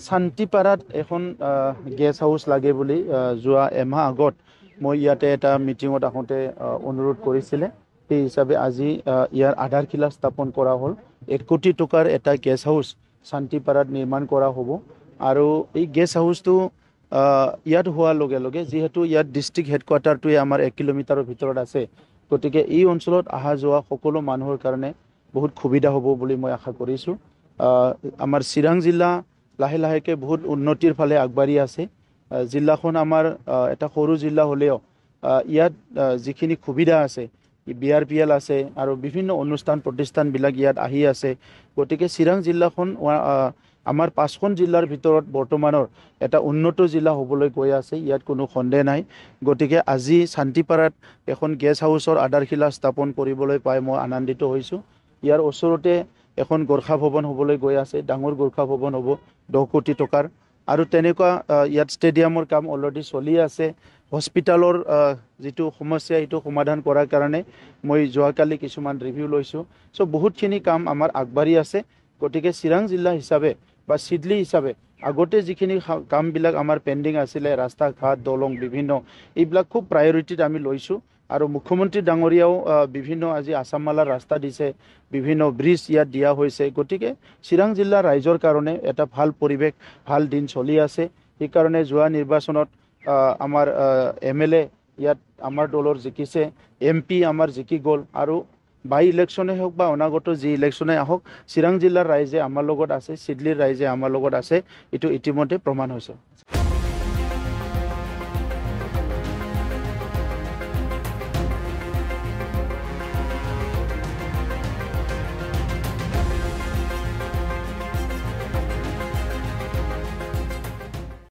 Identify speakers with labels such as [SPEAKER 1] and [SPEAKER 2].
[SPEAKER 1] শান্তিপাৰাত এখন guest house লাগে বুলি যোৱা এমাহ আগত মই ইয়াতে এটা মিটিঙত আহোঁতে অনুৰোধ কৰিছিলে। সেই হিচাপে আজি ইয়াৰ আধাৰশিলা স্থাপন কৰা হ'ল। 1 কোটি টকাৰ এটা গেষ্ট হাউচ শান্তিপাৰাত নিৰ্মাণ কৰা হ'ব। আৰু এই গেষ্ট হাউচটো ইয়াত হোৱাৰ লগে লগে যিহেতু ইয়াত ডিষ্ট্ৰিক্ট হেডকোৱাৰ্টাৰটোৱে আমাৰ 1 কিলোমিটাৰৰ ভিতৰত আছে, গতিকে এই অঞ্চলত অহা যোৱা সকলো মানুহৰ কাৰণে বহুত সুবিধা হ'ব বুলি মই আশা কৰিছোঁ। আমাৰ চিৰাং জিলা লাহে লাহেকৈ বহুত উন্নতিৰ ফালে আগবাঢ়ি আছে। জিলাখন আমাৰ এটা সৰু জিলা হ'লেও ইয়াত যিখিনি সুবিধা আছে, BRPL আছে আৰু বিভিন্ন অনুষ্ঠান প্ৰতিষ্ঠানবিলাক ইয়াত আহি আছে। গতিকে চিৰাং জিলাখন আমাৰ 5খন জিলাৰ ভিতৰত বৰ্তমানৰ এটা উন্নত জিলা হ'বলৈ গৈ আছে, ইয়াত কোনো সন্দেহ নাই। গতিকে আজি শান্তিপাৰাত এখন গেষ্ট হাউচৰ আধাৰশিলা স্থাপন কৰিবলৈ পাই মই আনন্দিত হৈছোঁ। ইয়াৰ ওচৰতে এখন গোৰ্খা ভৱন হ'বলৈ গৈ আছে, ডাঙৰ গোৰ্খা ভৱন হ'ব 10 কোটি টকাৰ। আৰু তেনেকুৱা ইয়াত ষ্টেডিয়ামৰ কাম অলৰেডি চলি আছে। হস্পিটেলৰ যিটো সমস্যা সেইটো সমাধান কৰাৰ কাৰণে মই যোৱাকালি কিছুমান ৰিভিউ লৈছোঁ। বহুতখিনি কাম আমাৰ আগবাঢ়ি আছে। গতিকে চিৰাং জিলা হিচাপে বা চিডলি হিচাপে আগতে যিখিনি কামবিলাক আমাৰ পেণ্ডিং আছিলে, ৰাস্তা ঘাট দলং বিভিন্ন, এইবিলাক খুব প্ৰায়ৰিটিত আমি লৈছোঁ। আৰু মুখ্যমন্ত্ৰী ডাঙৰীয়াও বিভিন্ন আজি আছামমালাৰ ৰাস্তা দিছে, বিভিন্ন ব্ৰিজ ইয়াত দিয়া হৈছে। গতিকে চিৰাং জিলাৰ ৰাইজৰ কাৰণে এটা ভাল পৰিৱেশ, ভাল দিন চলি আছে। সেইকাৰণে যোৱা নিৰ্বাচনত আমাৰ MLA ইয়াত আমাৰ দলৰ জিকিছে, MP আমাৰ জিকি গ'ল। আৰু বাই ইলেকশ্যনে হওক বা অনাগত যি ইলেকশ্যনে আহক, চিৰাং জিলাৰ ৰাইজে আমাৰ লগত আছে, চিডলিৰ ৰাইজে আমাৰ লগত আছে, এইটো ইতিমধ্যে প্ৰমাণ হৈছে।